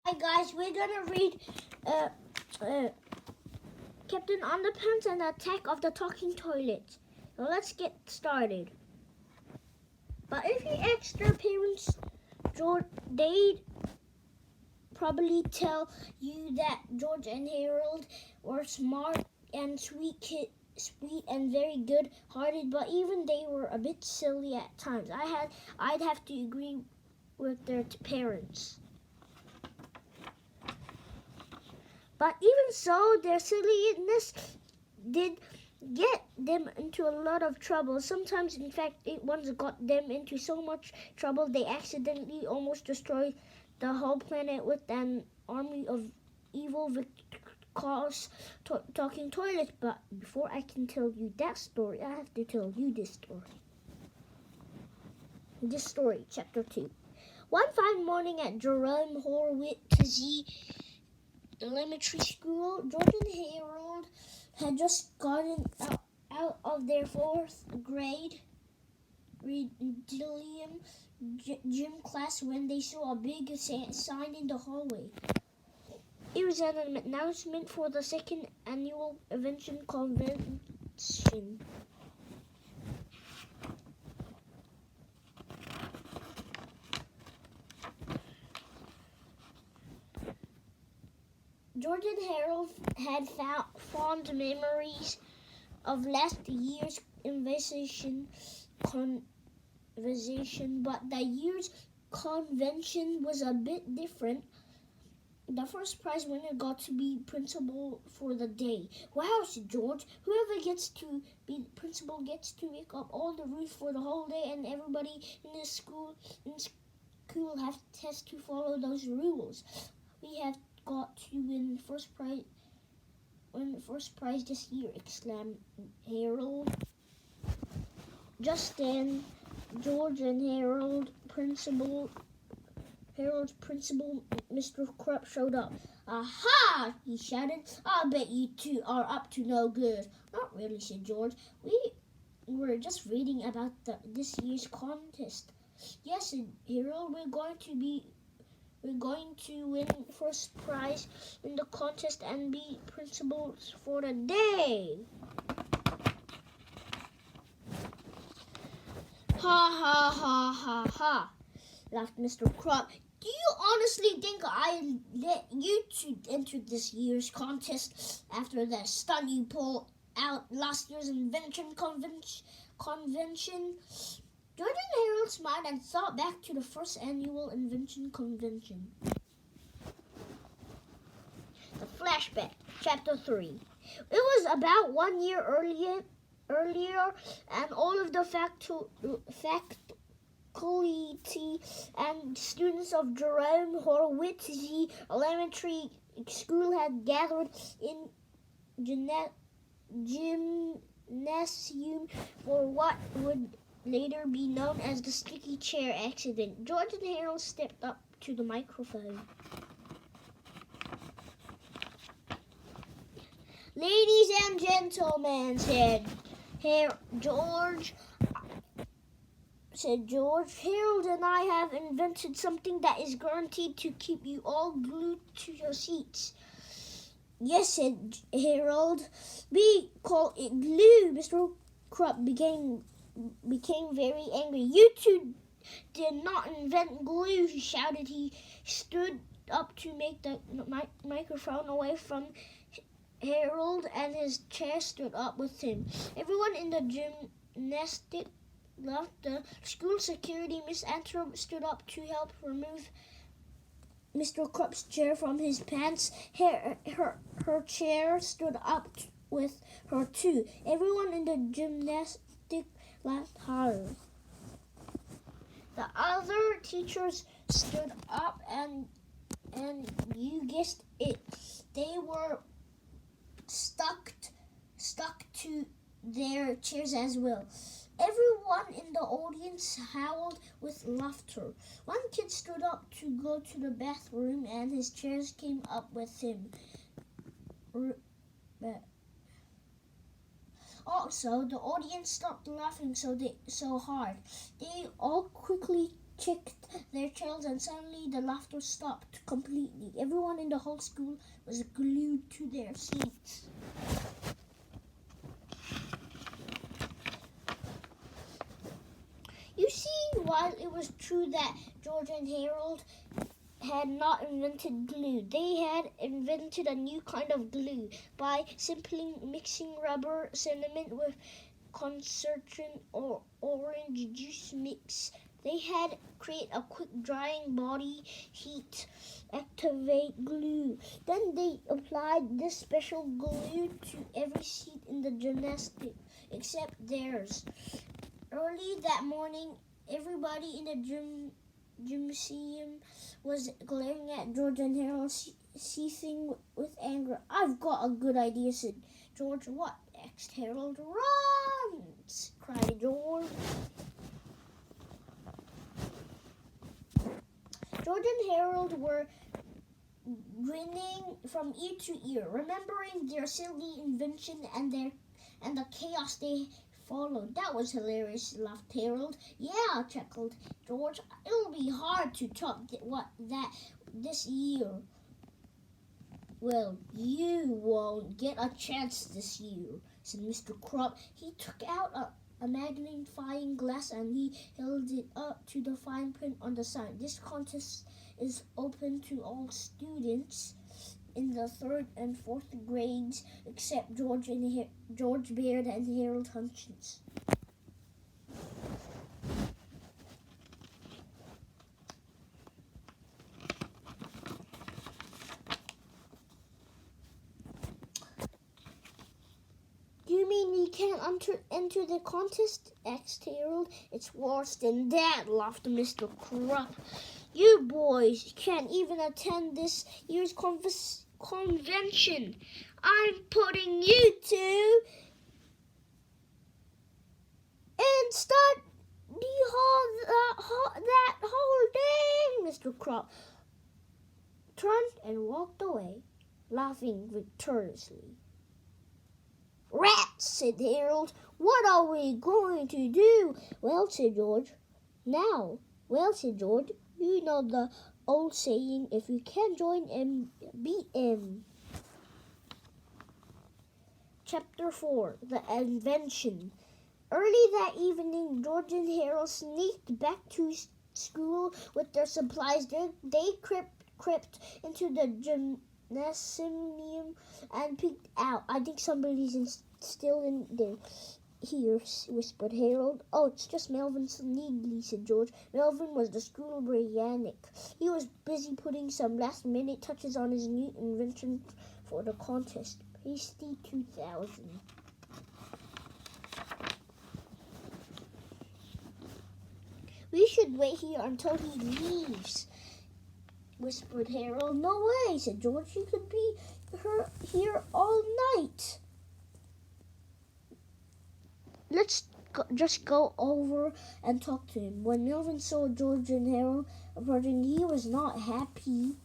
Hi guys, we're gonna read Captain Underpants and the Attack of the Talking Toilets. So let's get started. But if you ask their parents, they'd probably tell you that George and Harold were smart and sweet and very good-hearted, but even they were a bit silly at times. I'd have to agree with their parents. But even so, their silliness did get them into a lot of trouble. Sometimes, in fact, it once got them into so much trouble they accidentally almost destroyed the whole planet with an army of evil talking toilets. But before I can tell you that story, I have to tell you this story. This story, Chapter 2. One fine morning at Jerome Horwitz elementary school, George and Harold had just gotten out of their fourth grade gym class when they saw a big sign in the hallway. It was an announcement for the second annual invention convention. George and Harold had fond memories of last year's conversation, but the year's convention was a bit different. The first prize winner got to be principal for the day. Wow, said George. Whoever gets to be principal gets to make up all the rules for the whole day, and everybody in school has to follow those rules. We have got to win the first prize this year, exclaimed Harold. Just then, George and Harold's principal, Mr. Krupp, showed up. Aha! He shouted. I'll bet you two are up to no good. Not really, said George. We were just reading about this year's contest. Yes, said Harold, we're going to win first prize in the contest and be principals for the day. Ha ha ha ha ha, laughed Mr. Krupp. Do you honestly think I let you two enter this year's contest after the stunt you pulled out last year's invention convention? George and Harold smiled and thought back to the first annual invention convention. The flashback, Chapter 3. It was about 1 year earlier, and all of the faculty and students of Jerome Horwitz Elementary School had gathered in gymnasium for what would later be known as the sticky chair accident. George and Harold stepped up to the microphone. Ladies and gentlemen, said George, Harold and I have invented something that is guaranteed to keep you all glued to your seats. Yes, said Harold. We call it glue. Mr. Krupp became very angry. You two did not invent glue, he shouted. He stood up to make the microphone away from Harold, and his chair stood up with him. Everyone in the gymnastic left. The school security, Miss Anthrop, stood up to help remove Mr. Krupp's chair from his pants. Her chair stood up with her too. Everyone in the gymnastic laughed harder. The other teachers stood up, and you guessed it, they were stuck to their chairs as well. Everyone in the audience howled with laughter. One kid stood up to go to the bathroom, and his chairs came up with him. Also, the audience stopped laughing so hard. They all quickly kicked their tails, and suddenly the laughter stopped completely. Everyone in the whole school was glued to their seats. You see, while it was true that George and Harold had not invented glue, they had invented a new kind of glue by simply mixing rubber cement with concentrated or orange juice mix. They had created a quick drying body heat activate glue. Then they applied this special glue to every seat in the gymnastic except theirs. Early that morning, everybody in the gymnasium was glaring at George and Harold, seething with anger. "I've got a good idea," said George. "What?" asked Harold. "Run!" cried George. George and Harold were grinning from ear to ear, remembering their silly invention and the chaos they followed. "That was hilarious," laughed Harold. "Yeah," chuckled George. "It'll be hard to top that this year." "Well, you won't get a chance this year," said Mr. Crop. He took out a magnifying glass and he held it up to the fine print on the sign. "This contest is open to all students in the 3rd and 4th grades except George Baird and Harold Hutchins." "You mean we can't enter the contest?" asked Harold. "It's worse than that," laughed Mr. Crop. "You boys can't even attend this year's convention. I'm putting you two and start that whole thing." Mr. Crop turned and walked away, laughing victoriously. "Rats," said Harold. "What are we going to do?" Well, said George, "you know the old saying, if you can't join him, beat him." Chapter 4, The Invention. Early that evening, George and Harold sneaked back to school with their supplies. They crept into the gymnasium and peeked out. "I think somebody's still in there." "Here," whispered Harold. "Oh, it's just Melvin Sneedley," said George. Melvin was the school mechanic. He was busy putting some last-minute touches on his new invention for the contest, Pasty 2000. "We should wait here until he leaves," whispered Harold. "No way," said George. "He could be here all night." "Let's just go over and talk to him." When Melvin saw George and Harold approaching, he was not happy.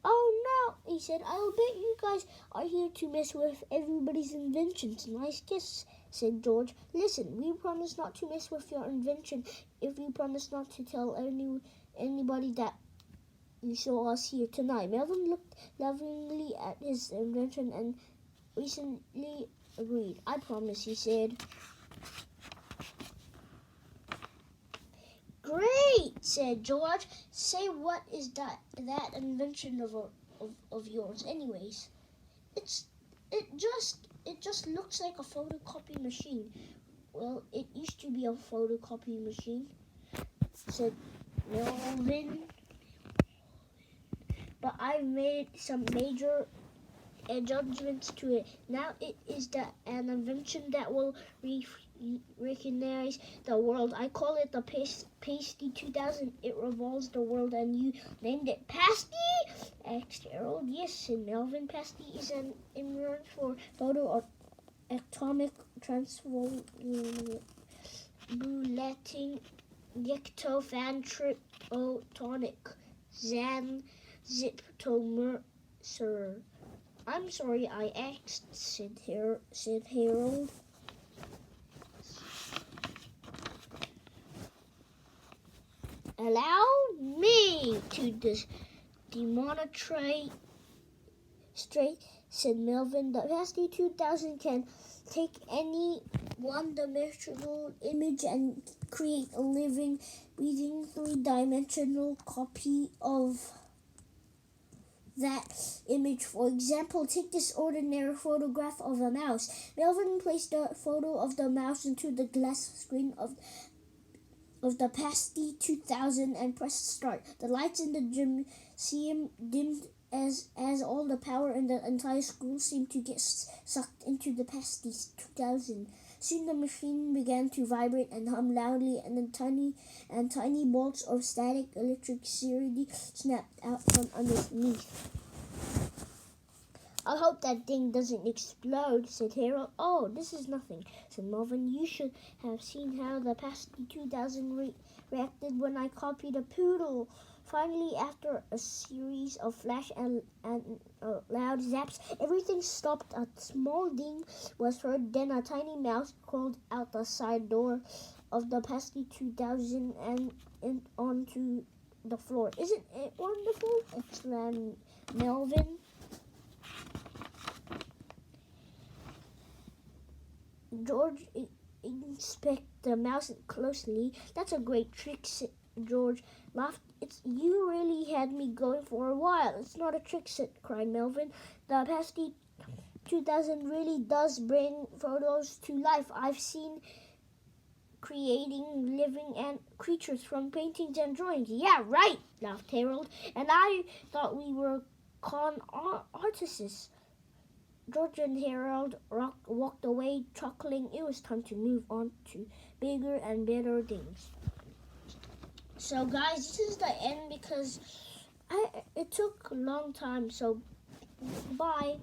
"Oh no," he said. "I'll bet you guys are here to mess with everybody's inventions." "Nice guess," said George. "Listen, we promise not to mess with your invention if you promise not to tell anybody that you saw us here tonight." Melvin looked lovingly at his invention and recently agreed. "I promise," he said. "Great," said George. "Say, what is that invention of yours, anyways?" It just looks like a photocopy machine." "Well, it used to be a photocopy machine," said Melvin, "but I've made some major adjustments to it. Now it is an invention that will recognize the world. I call it the Pasty 2000. It revolves the world." "And you named it Pasty?" asked Harold. "Yes," said Melvin. "Pasty is an invention for photoatomic transvolulating ectophan tripotonic ziptomer. "I'm sorry I asked," said Harold. Allow me to demonstrate, said Melvin. The Pasty 2000 can take any one-dimensional image and create a living, breathing, three-dimensional copy of that image. For example, take this ordinary photograph of a mouse. Melvin placed the photo of the mouse into the glass screen of the Pasty 2000 and pressed start. The lights in the gymnasium dimmed as all the power in the entire school seemed to get sucked into the Pasty 2000. Soon the machine began to vibrate and hum loudly, and tiny bolts of static electricity snapped out from underneath. I hope that thing doesn't explode, said Harold. Oh, this is nothing, said Melvin. You should have seen how the Pasty 2000 reacted when I copied a poodle. Finally, after a series of flash and loud zaps, everything stopped. A small ding was heard, then a tiny mouse crawled out the side door of the Pasty 2000 and onto the floor. Isn't it wonderful? Exclaimed Melvin. George inspected the mouse closely. That's a great trick, George laughed. You really had me going for a while. It's not a trick, cried Melvin. The Pasty 2000 really does bring photos to life. I've seen creating living creatures from paintings and drawings. Yeah, right, laughed Harold. And I thought we were con artists. George and Harold walked away, chuckling. It was time to move on to bigger and better things. So, guys, this is the end because it took a long time. So, bye.